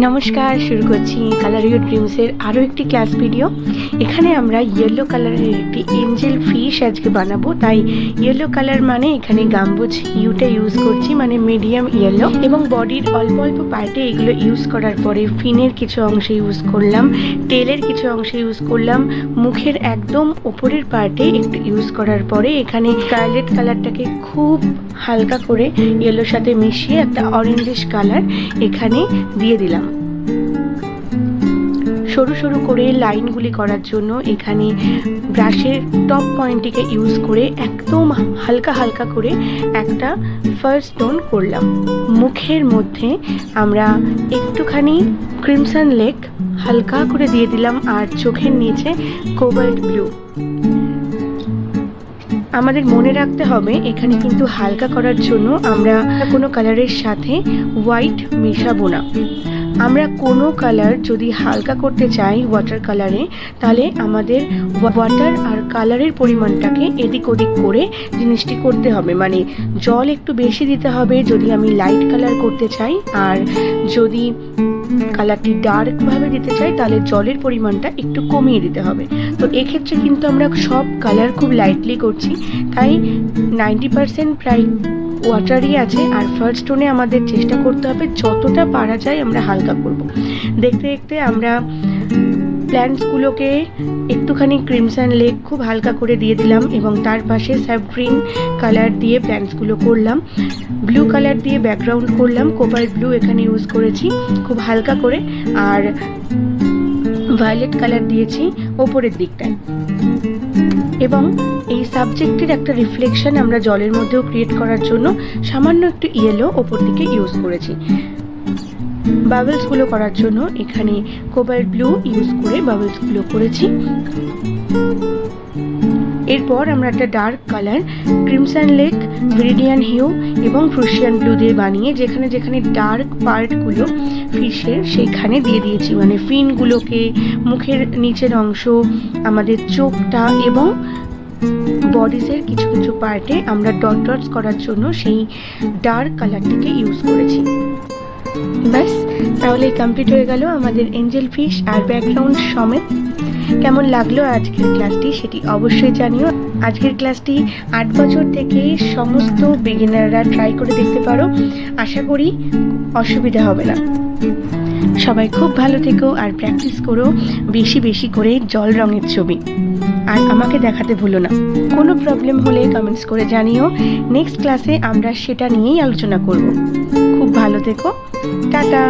নমস্কার, শুরু করছি কালার ইউর ড্রিমসের আরও একটি ক্লাস ভিডিও। এখানে আমরা ইয়েলো কালারের একটি এঞ্জেল ফিশ আজকে বানাবো। তাই ইয়েলো কালার মানে এখানে গাম্বুজ হিউটা ইউজ করছি, মানে মিডিয়াম ইয়েলো, এবং বডির অল্প অল্প পার্টে এগুলো ইউজ করার পরে ফিনের কিছু অংশে ইউজ করলাম, টেলের কিছু অংশে ইউজ করলাম, মুখের একদম ওপরের পার্টে একটু ইউজ করার পরে এখানে স্কারলেট কালারটাকে খুব হালকা করে ইয়েলোর সাথে মিশিয়ে একটা অরেঞ্জিশ কালার এখানে দিয়ে দিলাম। সরু সরু করে লাইনগুলি করার জন্য এখানে ব্রাশের টপ পয়েন্টটিকে ইউজ করে একদম হালকা হালকা করে একটা ফার্স্ট টোন করলাম। মুখের মধ্যে আমরা একটুখানি ক্রিমসন লেক হালকা করে দিয়ে দিলাম, আর চোখের নিচে কোবাল্ট ব্লু। আমাদের মনে রাখতে হবে এখানে কিন্তু হালকা করার জন্য আমরা কোনো কালারের সাথে হোয়াইট মেশাবো না। আমরা কোনো কালার যদি হালকা করতে চাই ওয়াটার কালারে, তাহলে আমাদের ওয়াটার আর কালারের পরিমাণটাকে এদিক ওদিক করে জিনিসটি করতে হবে। মানে জল একটু বেশি দিতে হবে যদি আমি লাইট কালার করতে চাই, আর যদি কালারটি ডার্কভাবে দিতে চাই তাহলে জলের পরিমাণটা একটু কমিয়ে দিতে হবে। তো এক্ষেত্রে কিন্তু আমরা সব কালার খুব লাইটলি করছি, তাই 90% প্রায় ওয়াটারই আছে। আর ফার্স্ট টোনে আমাদের চেষ্টা করতে হবে যতটা পারা যায় আমরা হালকা করব। দেখতে দেখতে আমরা প্ল্যান্টসগুলোকে একটুখানি ক্রিমসন লেক খুব হালকা করে দিয়ে দিলাম, এবং তার পাশে স্যাপ গ্রিন কালার দিয়ে প্ল্যান্টসগুলো করলাম। ব্লু কালার দিয়ে ব্যাকগ্রাউন্ড করলাম, কোবাল্ট ব্লু এখানে ইউজ করেছি খুব হালকা করে, আর ভায়োলেট কালার দিয়েছি ওপরের দিকটায়। এবং এই সাবজেক্টের একটা রিফ্লেকশন আমরা জলের মধ্যেও ক্রিয়েট করার জন্য সামান্য একটু ইয়েলো ওপর দিকে ইউজ করেছি। বাবলসগুলো করার জন্য এখানে কোবাল্ট ব্লু ইউজ করে বাবলসগুলো করেছি। এরপর আমরা একটা dark colour crimson lake, viridian hue এবং প্রুশিয়ান ব্লু দিয়ে বানিয়ে যেখানে যেখানে ডার্ক পার্টগুলো ফিশের সেইখানে দিয়ে দিয়েছি। মানে ফিনগুলোকে, মুখের নিচের অংশ, আমাদের চোখটা এবং বডিজের কিছু কিছু পার্টে আমরা ডট ডটস করার জন্য সেই ডার্ক কালারটিকে ইউজ করেছি। ব্যাস, তাহলে কমপ্লিট হয়ে গেল আমাদের এঞ্জেল ফিশ আর ব্যাকগ্রাউন্ড সমেত। কেমন লাগলো আজকের ক্লাসটি সেটি অবশ্যই জানিও। আজকের ক্লাসটি 8 বছর থেকে সমস্ত বিগিনাররা ট্রাই করে দেখতে পারো, আশা করি অসুবিধা হবে না। সবাই খুব ভালো থেকো আর প্র্যাকটিস করো বেশি বেশি করে জল রঙের ছবি, আর আমাকে দেখাতে ভুলো না। কোনো প্রবলেম হলে কমেন্টস করে জানিও, নেক্সট ক্লাসে আমরা সেটা নিয়েই আলোচনা করব। খুব ভালো থেকো, টাটা।